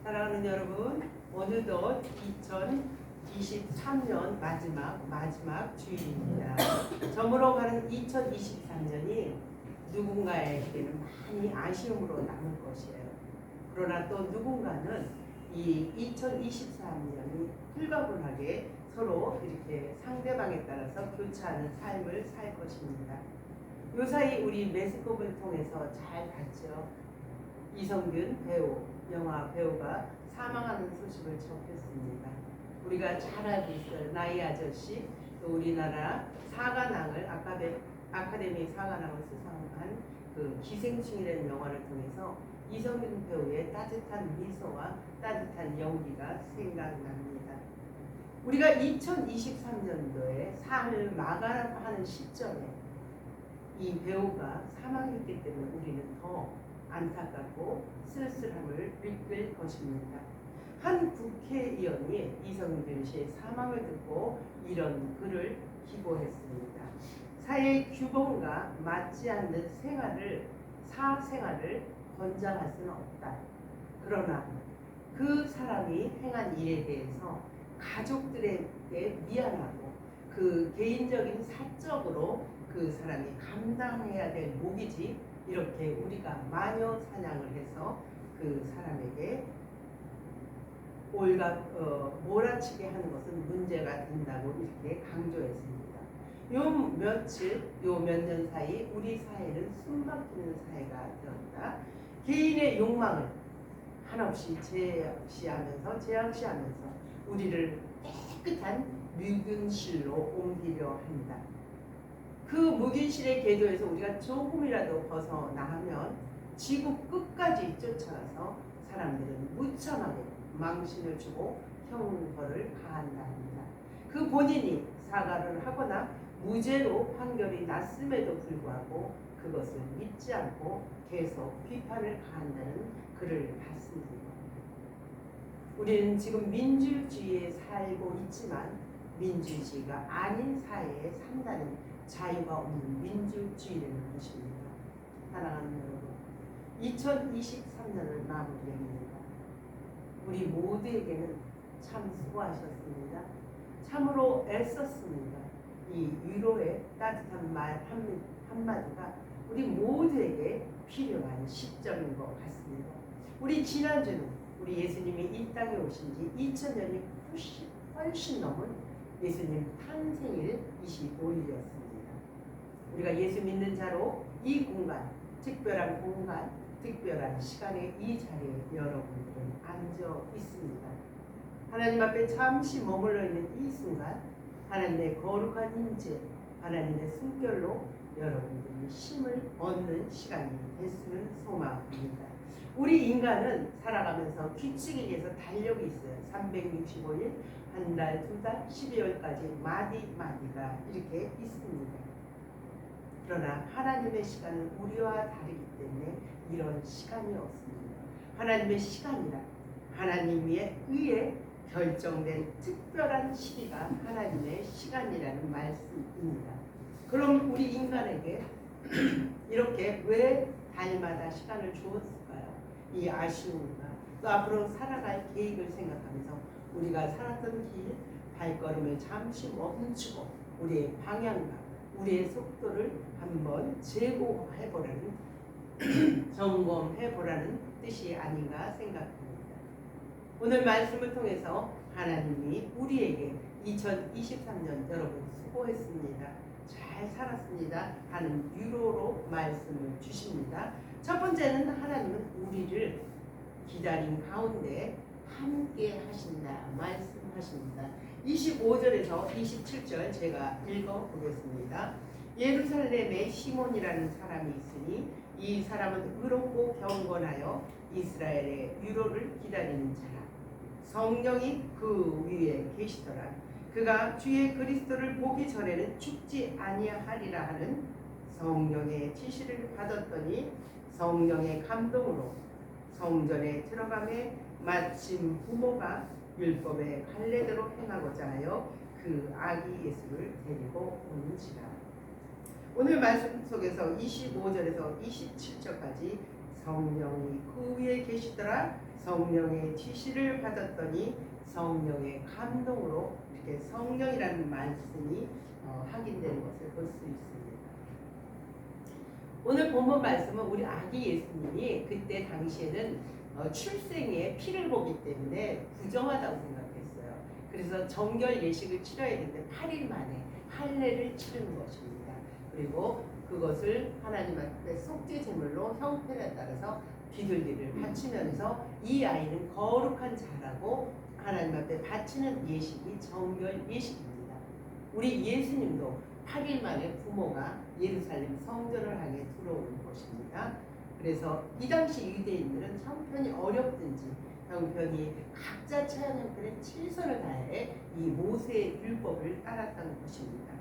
사랑하는 여러분, 어느덧 2023년 마지막 주일입니다. 저물어 가는 2023년이 누군가에게는 많이 아쉬움으로 남을 것이에요. 그러나 또 누군가는 이 2023년이 홀가분하게 서로 이렇게 상대방에 따라서 교차하는 삶을 살 것입니다. 요사이 우리 매스컵을 통해서 잘 봤죠. 이성균 배우, 영화 배우가 사망하는 소식을 접했습니다. 우리가 잘 알고 있어요. 나이 아저씨, 또 우리나라 사관왕을 아카데미 사관왕을 수상한 그 기생충이라는 영화를 통해서 이성균 배우의 따뜻한 미소와 따뜻한 연기가 생각납니다. 우리가 2023년도에 삶을 마감하는 시점에 이 배우가 사망했기 때문에 우리는 더 안타깝고 쓸쓸함을 느낄 것입니다. 한 국회의원이 이성균 씨의 사망을 듣고 이런 글을 기고했습니다. 사회 규범과 맞지 않는 사생활을 권장할 수는 없다. 그러나 그 사람이 행한 일에 대해서 가족들에게 미안하고 그 개인적인 사적으로 그 사람이 감당해야 될 몫이지, 이렇게 우리가 마녀 사냥을 해서 그 사람에게 몰아치게 하는 것은 문제가 된다고 이렇게 강조했습니다. 요 몇 년 사이 우리 사회는 숨막히는 사회가 되었다. 개인의 욕망을 한없이 제약시하면서 우리를 깨끗한 묵은실로 옮기려 한다. 그 묵은실의 궤도에서 우리가 조금이라도 벗어나면 지구 끝까지 쫓아가서 사람들은 무참하게 망신을 주고 형벌을 가한다 합니다. 그 본인이 사과를 하거나 무죄로 판결이 났음에도 불구하고 그것을 믿지 않고 계속 비판을 가한다는 글을 봤습니다. 우리는 지금 민주주의에 살고 있지만 민주주의가 아닌 사회에 산다는 자유가 없는 민주주의라는 것입니다. 사랑하는 여러분, 2023년을 마무리합니다. 우리 모두에게는 참 수고하셨습니다. 참으로 애썼습니다. 이 위로의 따뜻한 말 한마디가 우리 모두에게 필요한 시점인 것 같습니다. 우리 지난주는 우리 예수님이 이 땅에 오신 지 2000년이 훨씬 넘은 예수님 탄생일 25일이었습니다. 우리가 예수 믿는 자로 이 공간, 특별한 시간에 이 자리에 여러분들은 앉아 있습니다. 하나님 앞에 잠시 머물러 있는 이 순간, 하나님의 거룩한 임재, 하나님의 숨결로 여러분들이 힘을 얻는 시간이 됐으면 소망합니다. 우리 인간은 살아가면서 규칙에 의해서 달력이 있어요. 365일, 한 달, 두 달, 12월까지 마디가 이렇게 있습니다. 그러나 하나님의 시간은 우리와 다르기 때문에 이런 시간이 없습니다. 하나님의 시간이라 하나님의 의에 결정된 특별한 시기가 하나님의 시간이라는 말씀입니다. 그럼 우리 인간에게 이렇게 왜 달마다 시간을 주었을까요? 이 아쉬움과 또 앞으로 살아갈 계획을 생각하면서 우리가 살았던 길 발걸음을 잠시 멈추고 우리의 방향과 우리의 속도를 한번 재고해보라는 점검해보라는 뜻이 아닌가 생각합니다. 오늘 말씀을 통해서 하나님이 우리에게 2023년 여러분 수고했습니다, 잘 살았습니다 하는 위로로 말씀을 주십니다. 첫 번째는 하나님은 우리를 기다린 가운데 함께 하신다 말씀하십니다. 25절에서 27절 제가 읽어보겠습니다. 예루살렘에 시몬이라는 사람이 있으니 이 사람은 의롭고 경건하여 이스라엘의 위로를 기다리는 자라. 성령이 그 위에 계시더라. 그가 주의 그리스도를 보기 전에는 죽지 아니하리라 하는 성령의 지시를 받았더니 성령의 감동으로 성전에 들어가매 마침 부모가 율법의 갈례대로 행하고자 하여 그 아기 예수를 데리고 오는지라. 오늘 말씀 속에서 25절에서 27절까지 성령이 그 위에 계시 계시더라. 성령의 지시를 받았더니 성령의 감동으로 이렇게 성령이라는 말씀이 확인되는 것을 볼 수 있습니다. 오늘 본문 말씀은 우리 아기 예수님이 그때 당시에는 출생에 피를 보기 때문에 부정하다고 생각했어요. 그래서 정결 예식을 치러야 되는데 8일 만에 할례를 치르는 것입니다. 그리고 그것을 하나님 앞에 속죄 제물로 형편에 따라서 비둘기를 바치면서 이 아이는 거룩한 자라고 하나님 앞에 바치는 예식이 정결 예식입니다. 우리 예수님도 8일 만에 부모가 예루살렘 성전을 향해 들어오는 것입니다. 그래서 이 당시 유대인들은 형편이 어렵든지 형편이 각자 처한 형편에 최선을 다해 이 모세의 율법을 따랐다는 것입니다.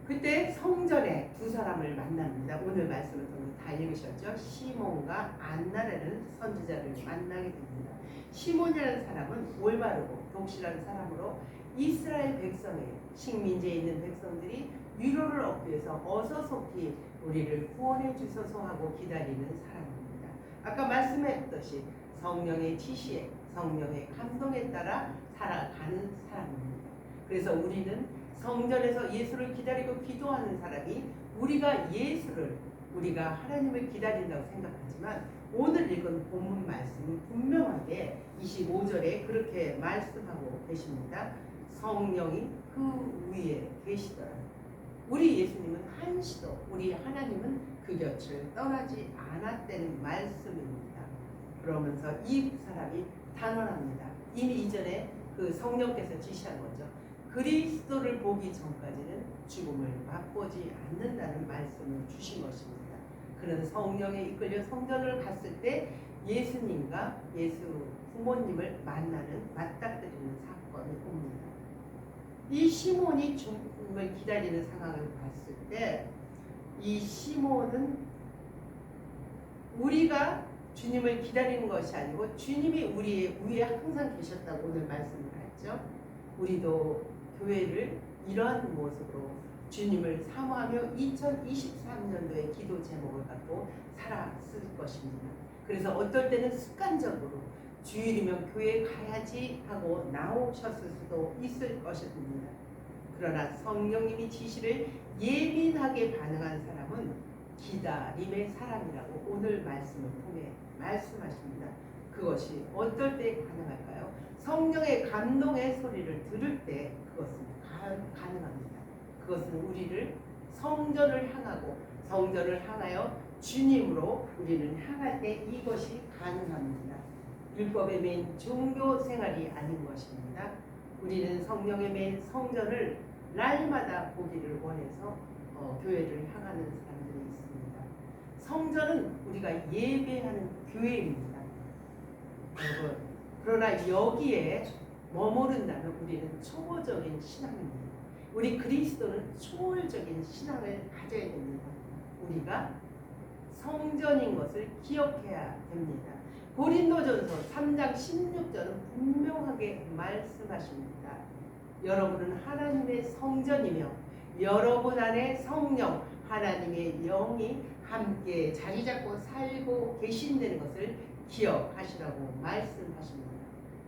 그때 성전에 두 사람을 만납니다. 오늘 말씀을 통해 다 읽으셨죠? 시몬과 안나라는 선지자를 만나게 됩니다. 시몬이라는 사람은 올바르고 독실한 사람으로 이스라엘 백성의 식민지에 있는 백성들이 위로를 얻기 위해서 어서 속히 우리를 구원해 주소서 하고 기다리는 사람입니다. 아까 말씀했듯이 성령의 지시에 성령의 감동에 따라 살아가는 사람입니다. 그래서 우리는 성전에서 예수를 기다리고 기도하는 사람이 우리가 하나님을 기다린다고 생각하지만 오늘 읽은 본문 말씀은 분명하게 25절에 그렇게 말씀하고 계십니다. 성령이 그 위에 계시더라. 우리 예수님은 한시도 우리 하나님은 그 곁을 떠나지 않았다는 말씀입니다. 그러면서 이 사람이 단언합니다. 이미 이전에 그 성령께서 지시한 거죠. 그리스도를 보기 전까지는 죽음을 맛보지 않는다는 말씀을 주신 것입니다. 그는 성령에 이끌려 성전을 갔을 때 예수님과 예수 부모님을 맞닥뜨리는 사건을 봅니다. 이 시몬이 죽음을 기다리는 상황을 봤을 때 이 시몬은 우리가 주님을 기다리는 것이 아니고 주님이 우리 위에 항상 계셨다고 오늘 말씀을 했죠. 우리도 교회를 이러한 모습으로 주님을 사모하며 2023년도의 기도 제목을 갖고 살았을 것입니다. 그래서 어떨 때는 습관적으로 주일이면 교회 가야지 하고 나오셨을 수도 있을 것입니다. 그러나 성령님이 지시를 예민하게 반응한 사람은 기다림의 사람이라고 오늘 말씀을 통해 말씀하십니다. 그것이 어떨 때 가능할까요? 성령의 감동의 소리를 들을 때 그것은 가능합니다. 그것은 우리를 성전을 향하고 성전을 향하여 주님으로 우리는 향할 때 이것이 가능합니다. 율법에 매인 종교 생활이 아닌 것입니다. 우리는 성령에 매인 성전을 날마다 보기를 원해서 교회를 향하는 사람들이 있습니다. 성전은 우리가 예배하는 교회입니다. 여러분, 그러나 여기에 머무른다면 우리는 초보적인 신앙입니다. 우리 그리스도는 초월적인 신앙을 가져야 됩니다. 우리가 성전인 것을 기억해야 됩니다. 고린도전서 3장 16절은 분명하게 말씀하십니다. 여러분은 하나님의 성전이며 여러분 안에 성령 하나님의 영이 함께 자리 잡고 살고 계신다는 것을 기억하시라고 말씀하십니다.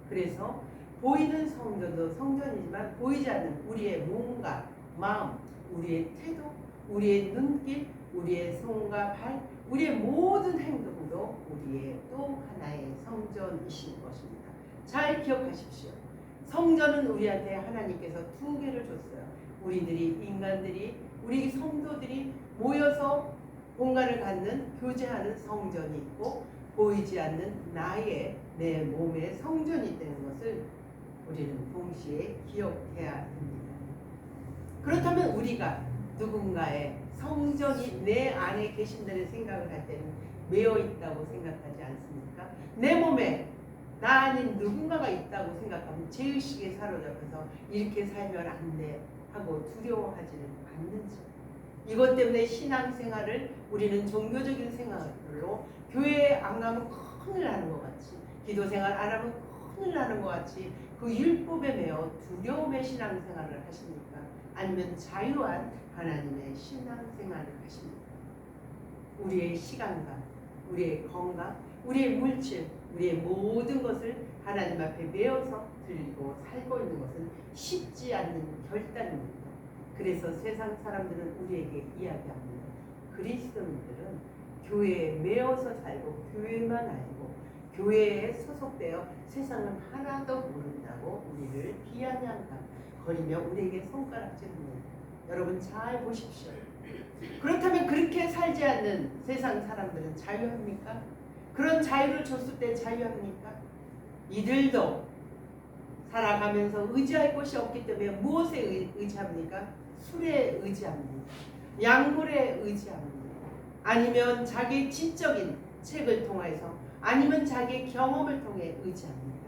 그래서 보이는 성전도 성전이지만 보이지 않는 우리의 몸과 마음, 우리의 태도, 우리의 눈길, 우리의 손과 발, 우리의 모든 행동도 우리의 또 하나의 성전이신 것입니다. 잘 기억하십시오. 성전은 우리한테 하나님께서 두 개를 줬어요. 인간들이, 우리 성도들이 모여서 공간을 갖는, 교제하는 성전이 있고 보이지 않는 내 몸의 성전이 있다는 것을 우리는 동시에 기억해야 됩니다. 그렇다면 우리가 누군가의 성전이 내 안에 계신다는 생각을 할 때는 매여 있다고 생각하지 않습니까? 내 몸에 나 아닌 누군가가 있다고 생각하면 죄의식에 사로잡혀서 이렇게 살면 안 돼 하고 두려워하지는 않는지, 이것 때문에 신앙생활을 우리는 종교적인 생활로 교회에 안 가면 큰일 나는 것 같이, 기도생활 안 하면 큰일 나는 것 같이 그 율법에 매여 두려움의 신앙생활을 하십니까? 아니면 자유한 하나님의 신앙생활을 하십니까? 우리의 시간과 우리의 건강, 우리의 물질, 우리의 모든 것을 하나님 앞에 메어서 드리고 살고 있는 것은 쉽지 않는 결단입니다. 그래서 세상 사람들은 우리에게 이야기합니다. 그리스도인들은 교회에 매어서 살고 교회만 알고 교회에 소속되어 세상은 하나도 모른다고 우리를 비아냥하 거리며 우리에게 손가락질합니다. 여러분 잘 보십시오. 그렇다면 그렇게 살지 않는 세상 사람들은 자유합니까? 그런 자유를 줬을 때 자유합니까? 이들도 살아가면서 의지할 곳이 없기 때문에 무엇에 의지합니까? 술에 의지합니다. 약물에 의지합니다. 아니면 자기 지적인 책을 통해서 아니면 자기 경험을 통해 의지합니다.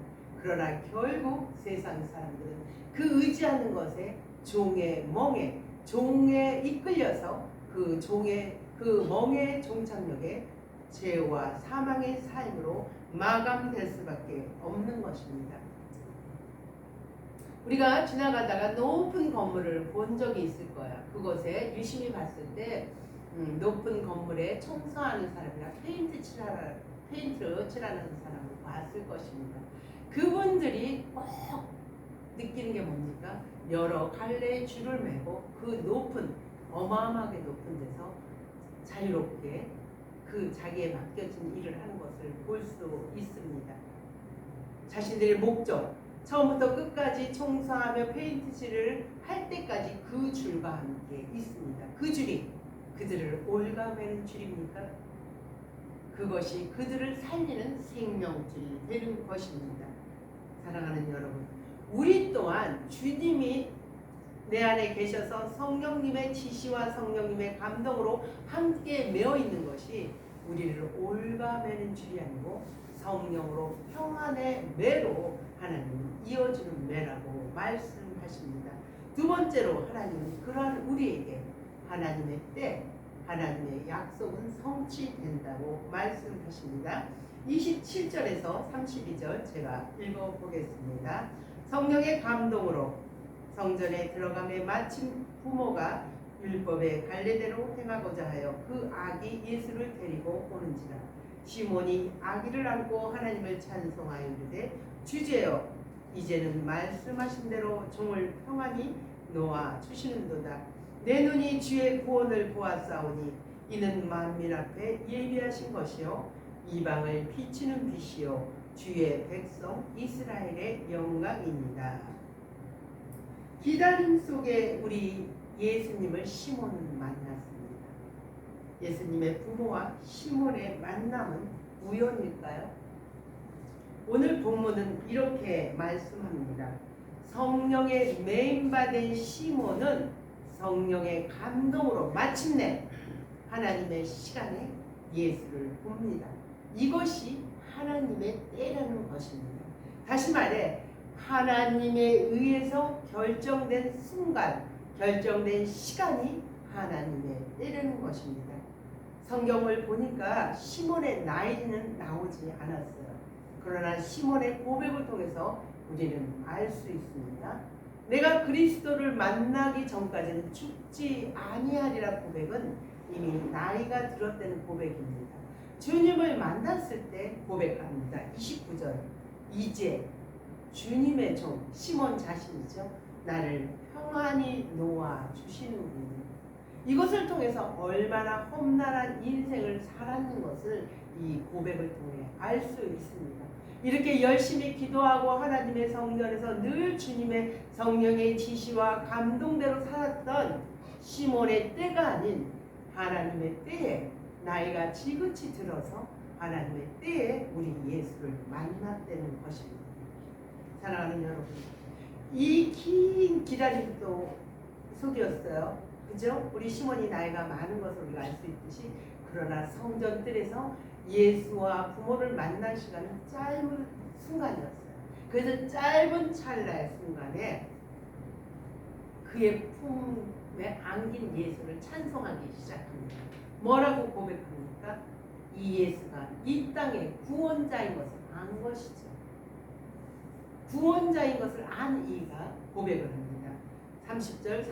그러나 결국 세상 사람들은 그 의지하는 것에 종의 종에 이끌려서 그 종의 그 멍의 종착역에 죄와 사망의 삶으로 마감될 수밖에 없는 것입니다. 우리가 지나가다가 높은 건물을 본 적이 있을 거야. 그곳에 유심히 봤을 때 높은 건물에 청소하는 사람이나 페인트를 칠하는 사람을 봤을 것입니다. 그분들이 꼭 느끼는 게 뭡니까? 여러 갈래의 줄을 메고 그 어마어마하게 높은 데서 자유롭게 그 자기에 맡겨진 일을 하는 것을 볼 수 있습니다. 자신들의 목적, 처음부터 끝까지 청소하며 페인트칠을 할 때까지 그 줄과 함께 있습니다. 그 줄이 그들을 올가매는 줄입니까? 그것이 그들을 살리는 생명줄이 되는 것입니다. 사랑하는 여러분, 우리 또한 주님이 내 안에 계셔서 성령님의 지시와 성령님의 감동으로 함께 매어 있는 것이 우리를 올가매는 줄이 아니고 성령으로 평안의 매로 하나님은 이어주는 매라고 말씀하십니다. 두 번째로 하나님은 그러한 우리에게 하나님의 때, 하나님의 약속은 성취된다고 말씀하십니다. 27절에서 32절 제가 읽어보겠습니다. 성령의 감동으로 성전에 들어가매 마침 부모가 율법의 갈래대로 행하고자 하여 그 아기 예수를 데리고 오는지라. 시몬이 아기를 안고 하나님을 찬송하여 이르되 주제여 이제는 말씀하신 대로 종을 평안히 놓아 주시는도다. 내 눈이 주의 구원을 보았사오니 이는 만민 앞에 예비하신 것이요 이방을 비치는 빛이요 주의 백성 이스라엘의 영광입니다. 기다림 속에 우리 예수님을 시몬은 만났습니다. 예수님의 부모와 시몬의 만남은 우연일까요? 오늘 본문은 이렇게 말씀합니다. 성령의 매임받은 시몬은 성령의 감동으로 마침내 하나님의 시간에 예수를 봅니다. 이것이 하나님의 때라는 것입니다. 다시 말해 하나님에 의해서 결정된 순간, 결정된 시간이 하나님의 때라는 것입니다. 성경을 보니까 시몬의 나이는 나오지 않았어요. 그러나 시몬의 고백을 통해서 우리는 알 수 있습니다. 내가 그리스도를 만나기 전까지는 죽지 아니하리라 고백은 이미 나이가 들었다는 고백입니다. 주님을 만났을 때 고백합니다. 29절 이제 주님의 종 시몬 자신이죠. 나를 평안히 놓아 주시는군요. 이것을 통해서 얼마나 험난한 인생을 살았는 것을 이 고백을 통해 알 수 있습니다. 이렇게 열심히 기도하고 하나님의 성전에서 늘 주님의 성령의 지시와 감동대로 살았던 시몬의 때가 아닌 하나님의 때에 나이가 지긋이 들어서 하나님의 때에 우리 예수를 만났다는 것입니다. 사랑하는 여러분, 이 긴 기다림도 속이었어요. 그죠? 우리 시몬이 나이가 많은 것을 우리가 알 수 있듯이 그러나 성전뜰에서 예수와 부모를 만난 시간은 짧은 순간이었어요. 그래서 짧은 찰나의 순간에 그의 품에 안긴 예수를 찬송하기 시작합니다. 뭐라고 고백합니까? 이 예수가 이 땅의 구원자인 것을 안 것이죠. 구원자인 것을 안 이가 고백을 합니다. 30절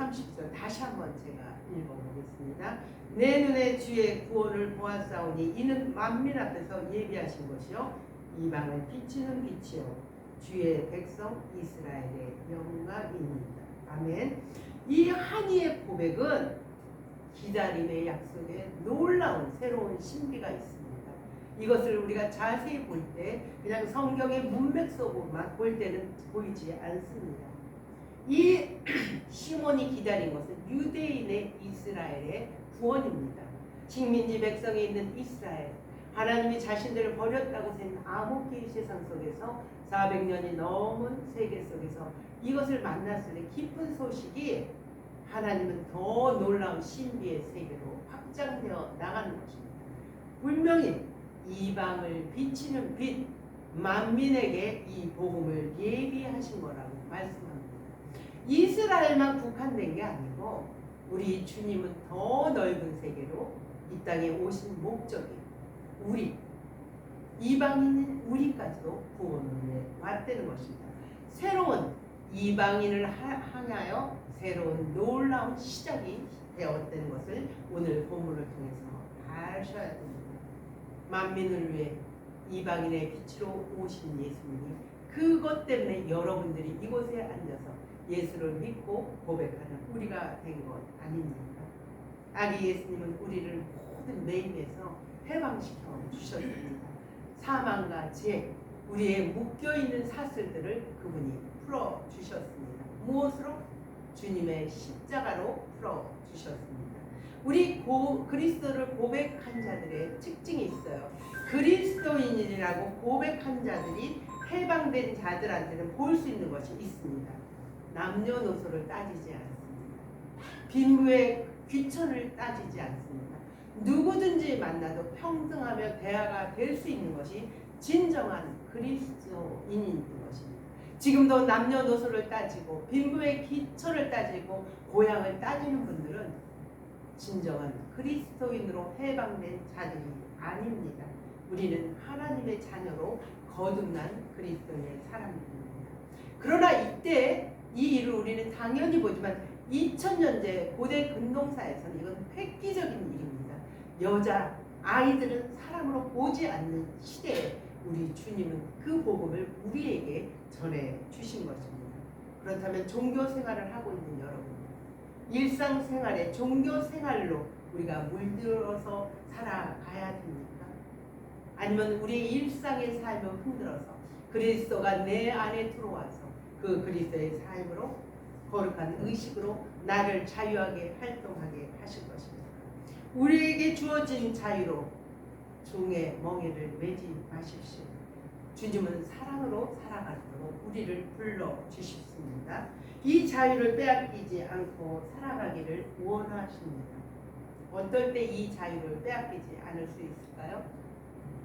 다시 한번 제가 읽어보겠습니다. 내 눈에 주의 구원을 보았사오니 이는 만민 앞에서 예비하신 것이요 이방을 비추는 빛이요 주의 백성 이스라엘의 영광입니다. 아멘. 이 한이의 고백은 기다림의 약속에 놀라운 새로운 신비가 있습니다. 이것을 우리가 자세히 볼 때 그냥 성경의 문맥 속으로만 볼 때는 보이지 않습니다. 이 시몬이 기다린 것은 유대인의 이스라엘의 구원입니다. 식민지 백성에 있는 이스라엘, 하나님이 자신들을 버렸다고 센 암흑기의 세상 속에서 400년이 넘은 세계 속에서 이것을 만났을 때 기쁜 소식이 하나님은 더 놀라운 신비의 세계로 확장되어 나가는 것입니다. 분명히 이방을 비치는 빛, 만민에게 이 복음을 예비하신 거라고 말씀합니다. 이스라엘만 국한된 게 아니고 우리 주님은 더 넓은 세계로 이 땅에 오신 목적이 우리, 이방인인 우리까지도 구원을 위해 왔다는 것입니다. 새로운 이방인을 향하여 새로운 놀라운 시작이 되었다는 것을 오늘 본문을 통해서 아셔야 됩니다. 만민을 위해 이방인의 빛으로 오신 예수님이 그것 때문에 여러분들이 이곳에 앉아서 예수를 믿고 고백하는 우리가 된 것 아닙니까? 아기 예수님은 우리를 모든 매임에서 해방시켜 주셨습니다. 사망과 죄, 우리의 묶여있는 사슬들을 그분이 풀어주셨습니다. 무엇으로? 주님의 십자가로 풀어주셨습니다. 우리 그리스도를 고백한 자들의 특징이 있어요. 그리스도인이라고 고백한 자들이 해방된 자들한테는 볼 수 있는 것이 있습니다. 남녀노소를 따지지 않습니다. 빈부의 귀천을 따지지 않습니다. 누구든지 만나도 평등하며 대화가 될 수 있는 것이 진정한 그리스도인인 것입니다. 지금도 남녀노소를 따지고 빈부의 귀천을 따지고 고향을 따지는 분들은 진정한 그리스도인으로 해방된 자들이 아닙니다. 우리는 하나님의 자녀로 거듭난 그리스도인의 사람들입니다. 그러나 이때 이 일을 우리는 당연히 보지만 2000년째 고대 근동사에서는 이건 획기적인 일입니다. 여자, 아이들은 사람으로 보지 않는 시대에 우리 주님은 그 복음을 우리에게 전해 주신 것입니다. 그렇다면 종교 생활을 하고 있는 여러분, 일상생활에 종교 생활로 우리가 물들어서 살아가야 됩니까? 아니면 우리의 일상의 삶을 흔들어서 그리스도가 내 안에 들어와서 그 그리스도의 삶으로 거룩한 의식으로 나를 자유하게 활동하게 하실 것입니다. 우리에게 주어진 자유로 종의 멍에를 매지 마십시오. 주님은 사랑으로 살아가도록 우리를 불러주십니다. 이 자유를 빼앗기지 않고 살아가기를 원하십니다. 어떨 때 이 자유를 빼앗기지 않을 수 있을까요?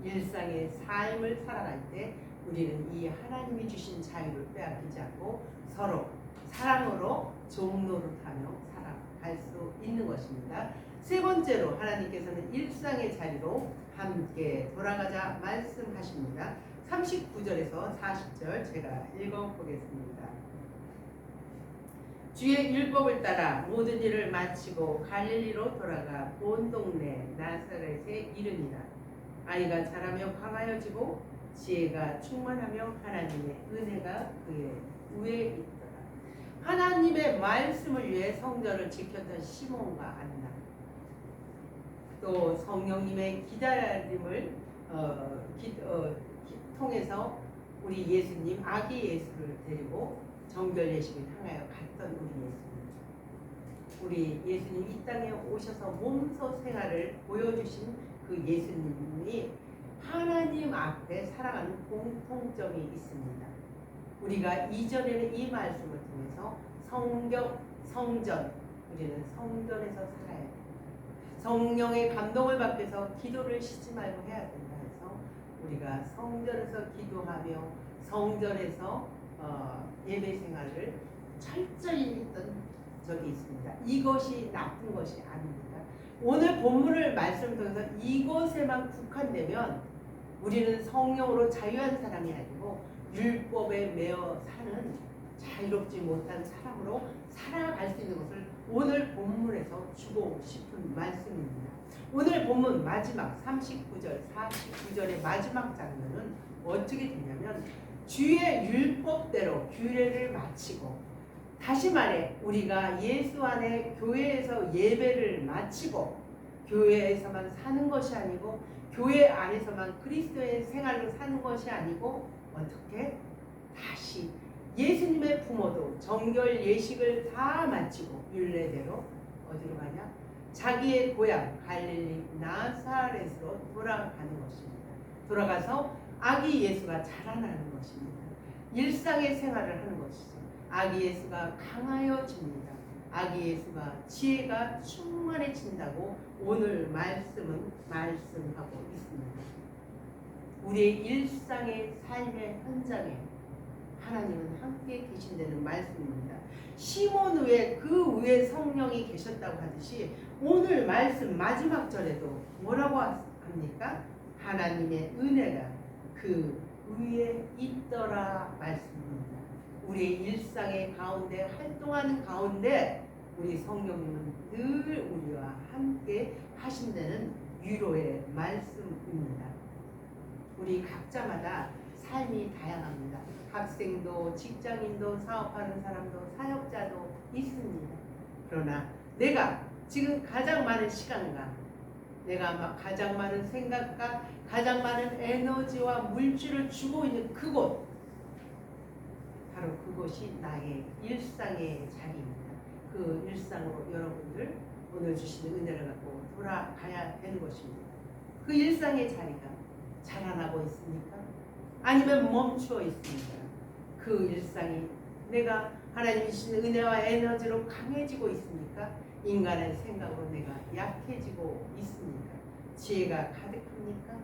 일상의 삶을 살아갈 때 우리는 이 하나님이 주신 자유를 빼앗기지 않고 서로 사랑으로 종노릇하며 살아갈 수 있는 것입니다. 세 번째로 하나님께서는 일상의 자리로 함께 돌아가자 말씀하십니다. 39절에서 40절 제가 읽어보겠습니다. 주의 율법을 따라 모든 일을 마치고 갈릴리로 돌아가 온 동네 나사렛에 이르니라. 아이가 자라며 강하여지고 지혜가 충만하며 하나님의 은혜가 그의 위에 있더라. 하나님의 말씀을 위해 성전을 지켰던 시몬과 안나, 또 성령님의 기다림을 통해서 우리 예수님, 아기 예수를 데리고 정결 예식을 향하여 갔던 우리 예수님, 우리 예수님 이 땅에 오셔서 몸소 생활을 보여주신 그 예수님이 하나님 앞에 살아가는 공통점이 있습니다. 우리가 이전에는 이 말씀을 통해서 성전, 우리는 성전에서 살아야 돼요. 성령의 감동을 받기 위해서 기도를 쉬지 말고 해야 된다 해서 우리가 성전에서 기도하며 성전에서 예배 생활을 철저히 했던 적이 있습니다. 이것이 나쁜 것이 아닙니다. 오늘 본문을 말씀을 통해서 이것에만 국한되면 우리는 성령으로 자유한 사람이 아니고 율법에 매어 사는 자유롭지 못한 사람으로 살아갈 수 있는 것을 오늘 본문에서 주고 싶은 말씀입니다. 오늘 본문 마지막 39절, 49절의 마지막 장면은 어떻게 되냐면 주의 율법대로 규례를 마치고, 다시 말해 우리가 예수 안에 교회에서 예배를 마치고 교회에서만 사는 것이 아니고 교회 안에서만 그리스도의 생활을 사는 것이 아니고 어떻게 다시 예수님의 부모도 정결 예식을 다 마치고 율례대로 어디로 가냐? 자기의 고향 갈릴리 나사렛으로 돌아가는 것입니다. 돌아가서 아기 예수가 자라나는 것입니다. 일상의 생활을 하는 것이죠. 아기 예수가 강하여집니다. 아기 예수가 지혜가 충만해진다고 오늘 말씀은 말씀하고 있습니다. 우리의 일상의 삶의 현장에 하나님은 함께 계신다는 말씀입니다. 시몬 위에 그 위에 성령이 계셨다고 하듯이 오늘 말씀 마지막 절에도 뭐라고 합니까? 하나님의 은혜가 그 위에 있더라 말씀입니다. 우리의 일상의 가운데 활동하는 가운데 우리 성령님은 늘 우리와 함께 하신다는 위로의 말씀입니다. 우리 각자마다 삶이 다양합니다. 학생도 직장인도 사업하는 사람도 사역자도 있습니다. 그러나 내가 지금 가장 많은 시간과 내가 가장 많은 생각과 가장 많은 에너지와 물질을 주고 있는 그곳, 바로 그곳이 나의 일상의 자리입니다. 그 일상으로 여러분들 오늘 주시는 은혜를 갖고 돌아가야 되는 것입니다. 그 일상의 자리가 자라나고 있습니까? 아니면 멈추어 있습니까? 그 일상이 내가 하나님이 주시는 은혜와 에너지로 강해지고 있습니까? 인간의 생각으로 내가 약해지고 있습니까? 지혜가 가득합니까?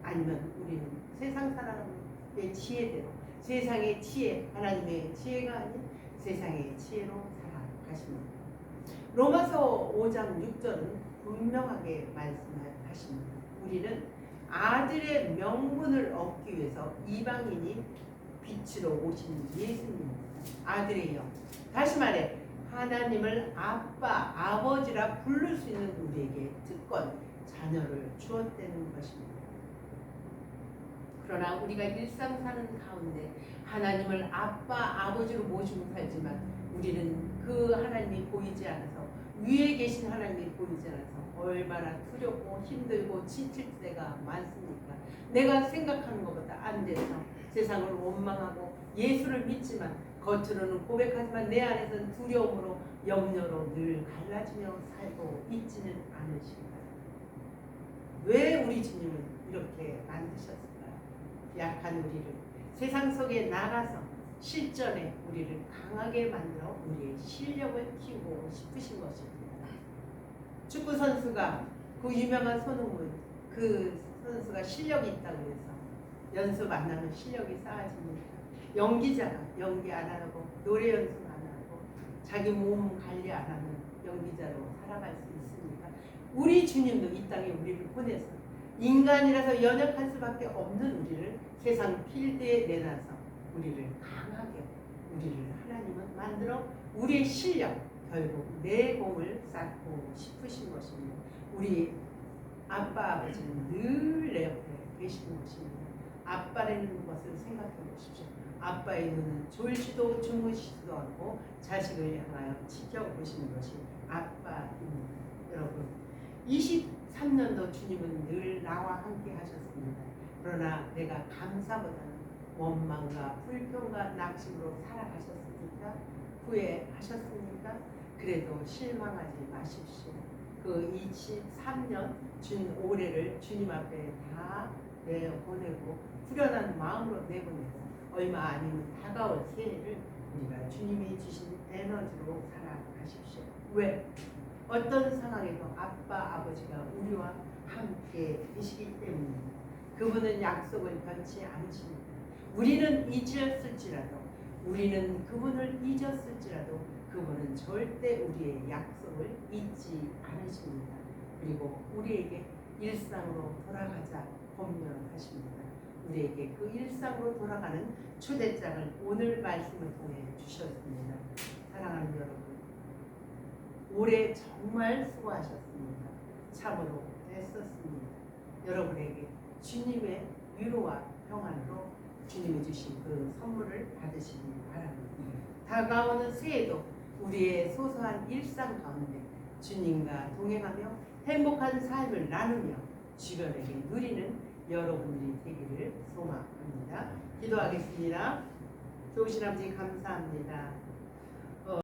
아니면 우리는 세상 사람의 지혜대로 세상의 지혜, 하나님의 지혜가 아닌 세상의 지혜로 살아가십니다. 로마서 5장 6절은 분명하게 말씀하십니다. 우리는 아들의 명분을 얻기 위해서 이방인이 빛으로 오신 예수님입니다. 아들의 영. 다시 말해 하나님을 아빠, 아버지라 부를 수 있는 우리에게 특권, 자녀를 주었다는 것입니다. 그러나 우리가 일상 사는 가운데 하나님을 아빠, 아버지로 모시고 살지만 우리는 그 하나님이 보이지 않아서, 위에 계신 하나님이 보이지 않아서 얼마나 두렵고 힘들고 지칠 때가 많습니까? 내가 생각하는 것보다 안 돼서 세상을 원망하고 예수를 믿지만 겉으로는 고백하지만 내 안에서는 두려움으로 염려로 늘 갈라지며 살고 있지는 않으신가요? 왜 우리 주님은 이렇게 만드셨을까요? 약한 우리를 세상 속에 나가서 실전에 우리를 강하게 만들어 우리의 실력을 키우고 싶으신 것입니다. 축구 선수가 그 유명한 손흥민, 그 선수가 실력이 있다고 해서 연습 안 하면 실력이 쌓아집니다. 연기자가 연기 안 하고 노래 연습 안 하고 자기 몸 관리 안 하면 연기자로 살아갈 수 있습니까? 우리 주님도 이 땅에 우리를 보내서 인간이라서 연약할 수밖에 없는 우리를 세상 필드에 내놔서 우리를 강하게, 우리를 하나님은 만들어 우리의 실력, 결국 내공을 쌓고 싶으신 것입니다. 우리 아빠, 아버지는 늘 내 옆에 계시는 것입니다. 아빠라는 것을 생각해 보십시오. 아빠의 눈은 졸지도 주무시지도 않고 자식을 향하여 지켜보시는 것이 아빠입니다. 여러분, 23년도 주님은 늘 나와 함께 하셨습니다. 그러나 내가 감사보다는 원망과 불평과 낙심으로 살아가셨습니까? 후회하셨습니까? 그래도 실망하지 마십시오. 그 23년 준 올해를 주님 앞에 다 내보내고 후련한 마음으로 내보내고 얼마 아니면 다가올 새해를 우리가 주님이 주신 에너지로 살아가십시오. 왜? 어떤 상황에도 아빠, 아버지가 우리와 함께 계시기 때문입니다. 그분은 약속을 변치 않으십니다. 우리는 잊었을지라도, 우리는 그분을 잊었을지라도 그분은 절대 우리의 약속을 잊지 않으십니다. 그리고 우리에게 일상으로 돌아가자 법령하십니다. 우리에게 그 일상으로 돌아가는 초대장을 오늘 말씀을 통해 주셨습니다. 사랑하는 여러분, 올해 정말 수고하셨습니다. 참으로 애썼습니다. 여러분에게 주님의 위로와 평안으로 주님이 주신 그 선물을 받으시기 바랍니다. 다가오는 새해도 우리의 소소한 일상 가운데 주님과 동행하며 행복한 삶을 나누며 주변에게 누리는 여러분들이 되기를 소망합니다. 기도하겠습니다. 좋으신 아버지 감사합니다.